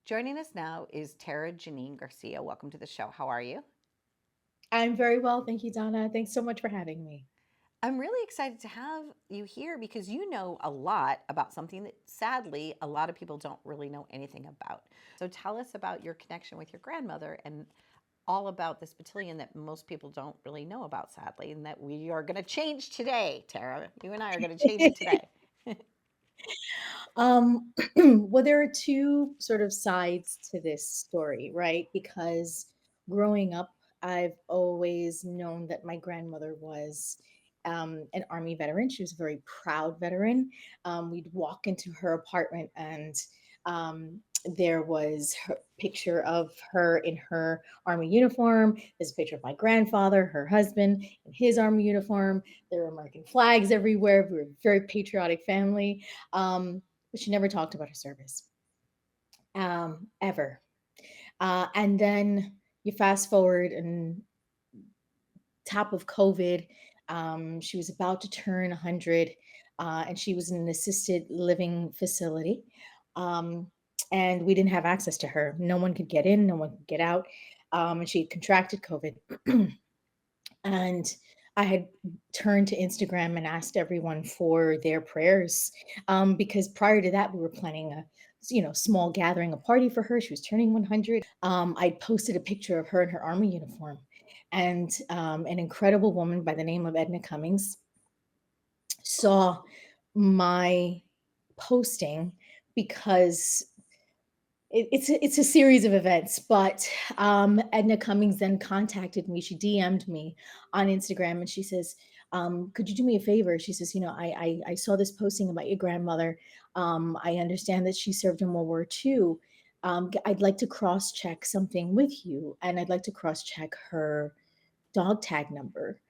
Joining us now is Tara Janine Garcia. Welcome to the show. How are you? I'm very well, thank you, Donna. Thanks so much for having me. I'm really excited to have you here because you know a lot about something that sadly a lot of people don't really know anything about. So tell us about your connection with your grandmother and all about this battalion that most people don't really know about, sadly, and that we are going to change today, Tara. You and I are going to change it today. Well, there are two sort of sides to this story, right? Because growing up, I've always known that my grandmother was an Army veteran. She was a very proud veteran. We'd walk into her apartment and um, there was her picture of her in her Army uniform. There's a picture of my grandfather, her husband, in his Army uniform. There were American flags everywhere. We were a very patriotic family. But she never talked about her service ever. And then you fast forward and top of COVID, she was about to turn 100, and she was in an assisted living facility. Um, and we didn't have access to her. No one could get in, no one could get out. And she had contracted COVID. And I had turned to Instagram and asked everyone for their prayers, because prior to that, we were planning a small gathering, a party for her. She was turning 100. I posted a picture of her in her Army uniform, and an incredible woman by the name of Edna Cummings saw my posting because it's a series of events, but Edna Cummings then contacted me. She DM'd me on Instagram, and she says, "Could you do me a favor?" She says, I saw this posting about your grandmother. I understand that she served in World War II. I'd like to cross check something with you, and I'd like to cross check her dog tag number,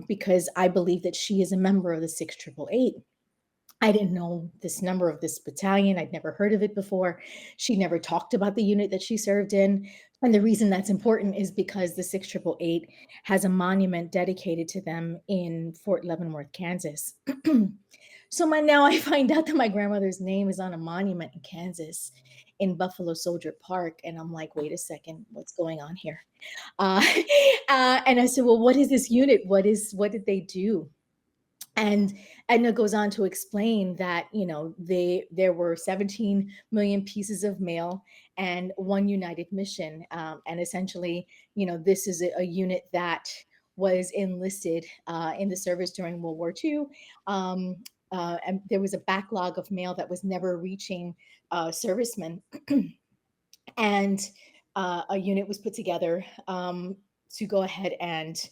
because I believe that she is a member of the 6888. I didn't know this number of this battalion. I'd never heard of it before. She never talked about the unit that she served in. And the reason that's important is because the 6888 has a monument dedicated to them in Fort Leavenworth, Kansas. So now I find out that my grandmother's name is on a monument in Kansas in Buffalo Soldier Park. And I'm like, wait a second, what's going on here? Uh, and I said, well, what is this unit? What did they do? And Edna goes on to explain that there were 17 million pieces of mail and one united mission, and essentially, this is a unit that was enlisted in the service during World War II. And there was a backlog of mail that was never reaching servicemen, and a unit was put together to go ahead and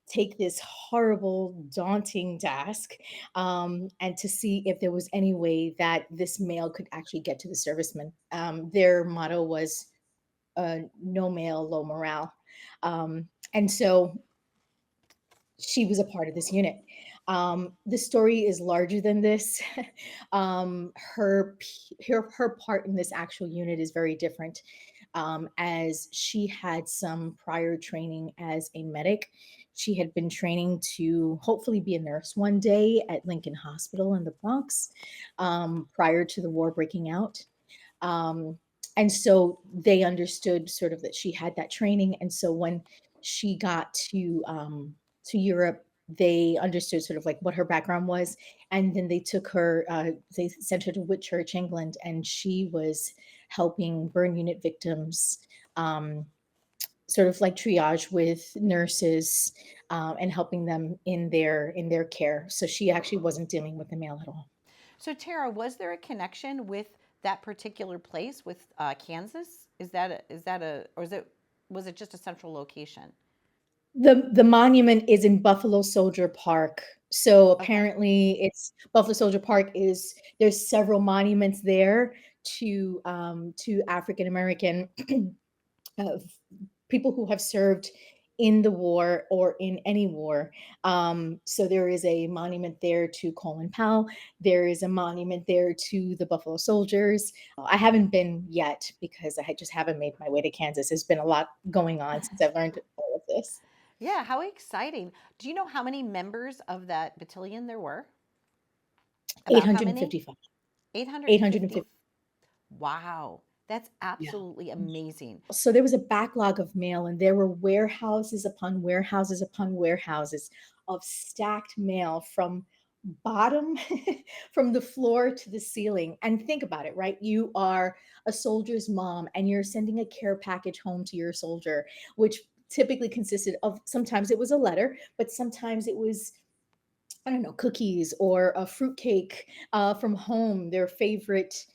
take this horrible, daunting task, and to see if there was any way that this mail could actually get to the servicemen. Their motto was no mail, low morale. And so she was a part of this unit. The story is larger than this. Her part in this actual unit is very different, as she had some prior training as a medic. She had been training to hopefully be a nurse one day at Lincoln Hospital in the Bronx, prior to the war breaking out. Um, and so they understood sort of that she had that training. And so when she got to Europe, they understood sort of like what her background was. And then they took her, they sent her to Whitchurch, England, and she was helping burn unit victims, um, sort of like triage with nurses, and helping them in their care. So she actually wasn't dealing with the mail at all. So, Tara, was there a connection with that particular place with Kansas? Or was it just a central location? The monument is in Buffalo Soldier Park. So Okay. apparently it's Buffalo Soldier Park is there's several monuments there to African American uh, people who have served in the war or in any war. So there is a monument there to Colin Powell. There is a monument there to the Buffalo Soldiers. I haven't been yet because just haven't made my way to Kansas. There's been a lot going on since I've learned all of this. Yeah, how exciting. Do you know how many members of that battalion there were? About how many? 855. 850. 850. Wow. That's Yeah. absolutely amazing. So there was a backlog of mail, and there were warehouses upon warehouses upon warehouses of stacked mail from bottom from the floor to the ceiling. And think about it, right? You are a soldier's mom and you're sending a care package home to your soldier, which typically consisted of, sometimes it was a letter, but sometimes it was, I don't know, cookies or a fruitcake from home, their favorite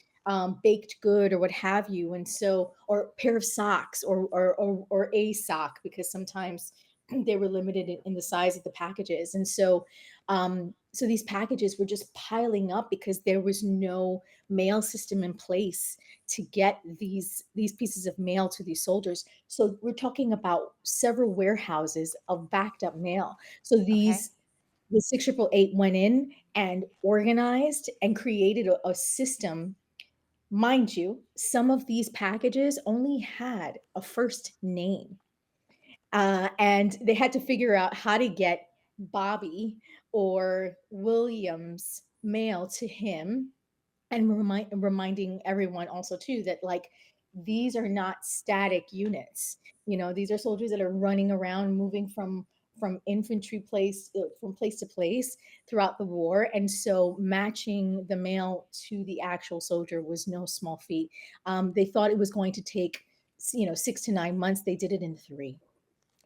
baked good or what have you. And so, or a pair of socks, or a sock, because sometimes they were limited in the size of the packages. And so, so these packages were just piling up because there was no mail system in place to get these pieces of mail to these soldiers. So we're talking about several warehouses of backed up mail. So Okay. the 6888 went in and organized and created a system. Mind you, some of these packages only had a first name, and they had to figure out how to get Bobby or William's mail to him, and reminding everyone also too that, like, these are not static units. These are soldiers that are running around, moving from place to place throughout the war. And so matching the mail to the actual soldier was no small feat. They thought it was going to take 6 to 9 months. They did it in 3.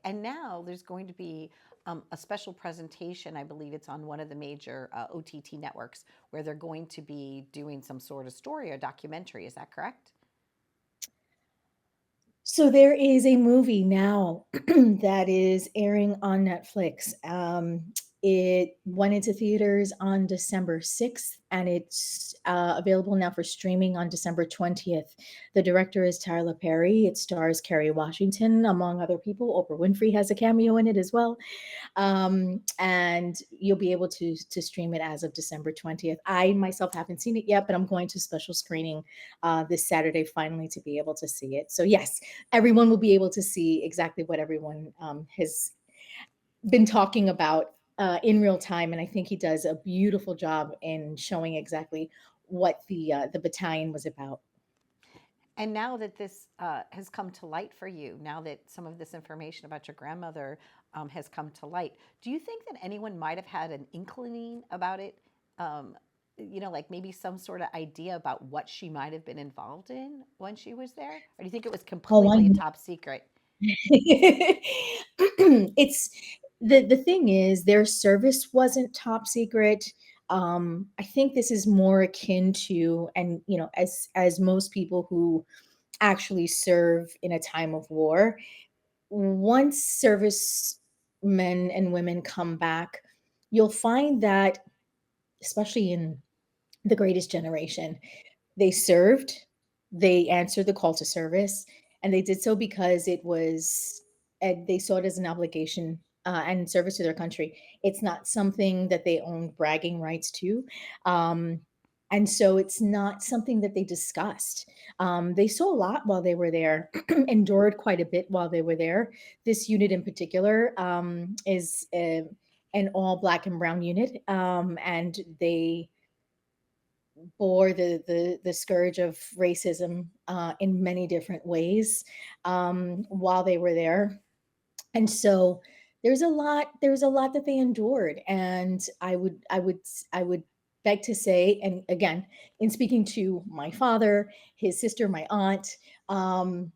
And now there's going to be a special presentation. I believe it's on one of the major OTT networks where they're going to be doing some sort of story or documentary. Is that correct? So there is a movie now that is airing on Netflix. It went into theaters on December 6th, and it's available now for streaming on December 20th. The director is Tyler Perry. It stars Kerry Washington, among other people. Oprah Winfrey has a cameo in it as well. And you'll be able to stream it as of December 20th. I myself haven't seen it yet, but I'm going to special screening this Saturday finally to be able to see it. So yes, everyone will be able to see exactly what everyone has been talking about in real time, and I think he does a beautiful job in showing exactly what the battalion was about. And now that this has come to light for you, now that some of this information about your grandmother has come to light, do you think that anyone might have had an inkling about it? Um, like maybe some sort of idea about what she might have been involved in when she was there? Or do you think it was Oh, I completely a top secret? it's the thing is, their service wasn't top secret. I think this is more akin to, and as most people who actually serve in a time of war, once service men and women come back, you'll find that, especially in the greatest generation, they served, they answered the call to service, and they did so because it was, and they saw it as an obligation and service to their country. It's not something that they owned bragging rights to. Um, and so it's not something that they discussed. They saw a lot while they were there, endured quite a bit while they were there. This unit in particular is an all black and brown unit, and they bore the scourge of racism in many different ways while they were there. And so there's a lot that they endured. And I would beg to say, and again, in speaking to my father, his sister, my aunt, um,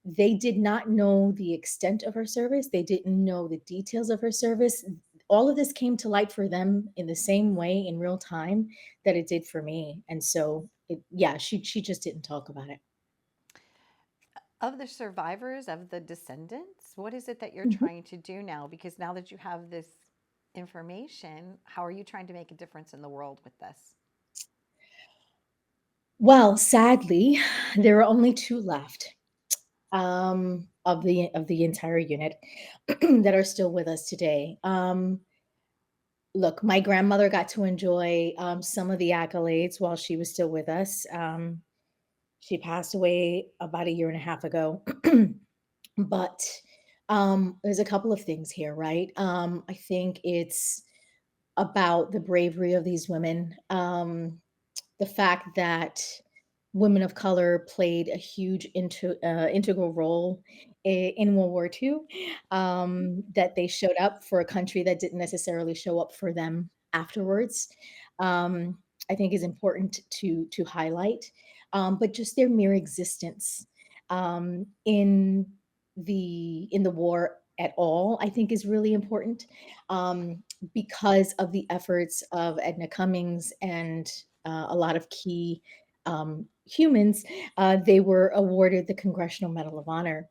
they did not know the extent of her service. They didn't know the details of her service. All of this came to light for them in the same way in real time that it did for me. And so yeah, she just didn't talk about it. Of the survivors, of the descendants, what is it that you're Mhm. trying to do now? Because now that you have this information, how are you trying to make a difference in the world with this? Well, sadly, there are only two left of the entire unit that are still with us today. Look, my grandmother got to enjoy some of the accolades while she was still with us. She passed away about a year and a half ago. But there's a couple of things here, right? I think it's about the bravery of these women, the fact that women of color played a huge integral role in World War II, that they showed up for a country that didn't necessarily show up for them afterwards. Um, I think is important to highlight, but just their mere existence in the war at all, I think is really important, um, because of the efforts of Edna Cummings and a lot of key humans. They were awarded the Congressional Medal of Honor,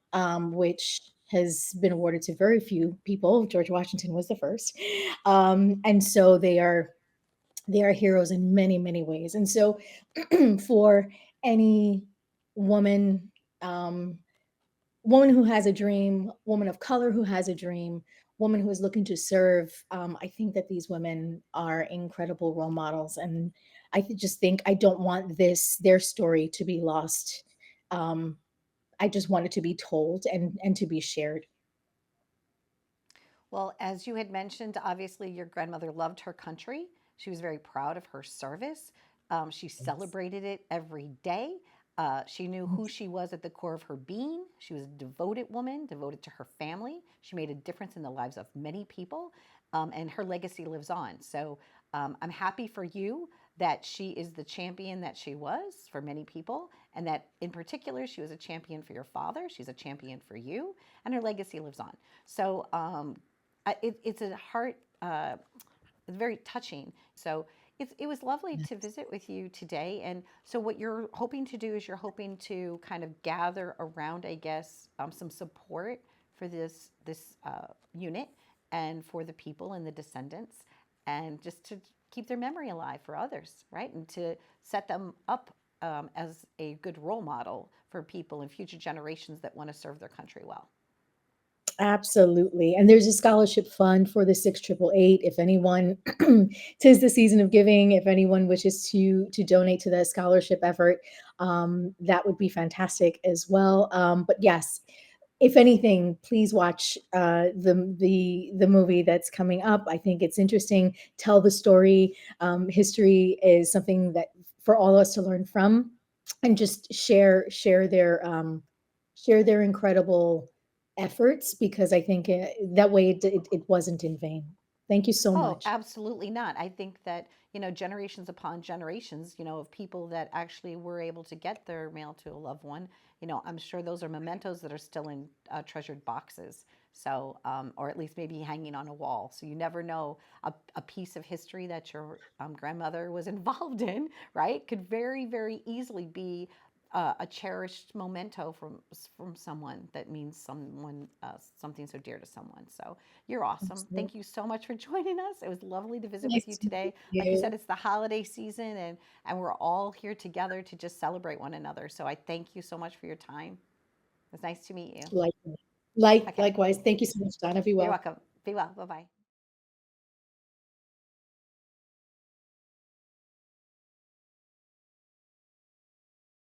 which has been awarded to very few people. George Washington was the first, and so they are heroes in many many ways. And so, for any woman, um, woman who has a dream, woman of color who has a dream, woman who is looking to serve, I think that these women are incredible role models, and just think I don't want their story to be lost. Um, I just want it to be told and to be shared. Well, as you had mentioned, obviously your grandmother loved her country. She was very proud of her service. She Yes. celebrated it every day. She knew who Yes. she was at the core of her being. She was a devoted woman, devoted to her family. She made a difference in the lives of many people, and her legacy lives on. So I'm happy for you that she is the champion that she was for many people, and that in particular, she was a champion for your father. She's a champion for you, and her legacy lives on. So it's a heart, very touching. So it was lovely to visit with you today. And so what you're hoping to do is you're hoping to kind of gather around, I guess, some support for this unit and for the people and the descendants, and just to keep their memory alive for others, right? And to set them up as a good role model for people and future generations that want to serve their country well. Absolutely. And there's a scholarship fund for the 6888. If anyone, 'tis the season of giving. If anyone wishes to donate to the scholarship effort, that would be fantastic as well. But yes, if anything, please watch the movie that's coming up. I think it's interesting. Tell the story. History is something that for all of us to learn from, and just share their incredible efforts, because I think that way it wasn't in vain. Thank you so Oh, much. absolutely not. I think that, generations upon generations, of people that actually were able to get their mail to a loved one, I'm sure those are mementos that are still in treasured boxes. So, or at least maybe hanging on a wall. So you never know, a piece of history that your grandmother was involved in, right? Could very, very easily be a cherished memento from someone that means someone something so dear to someone. So you're awesome. Absolutely. Thank you so much for joining us. It was lovely to visit with you Nice to today. meet Like you said, you. it's the holiday season, and we're all here together to just celebrate one another. So I thank you so much for your time. It was nice to meet you. Like, Okay. likewise. Thank you so much, Donna. Be You're well. welcome. Be well. Bye bye.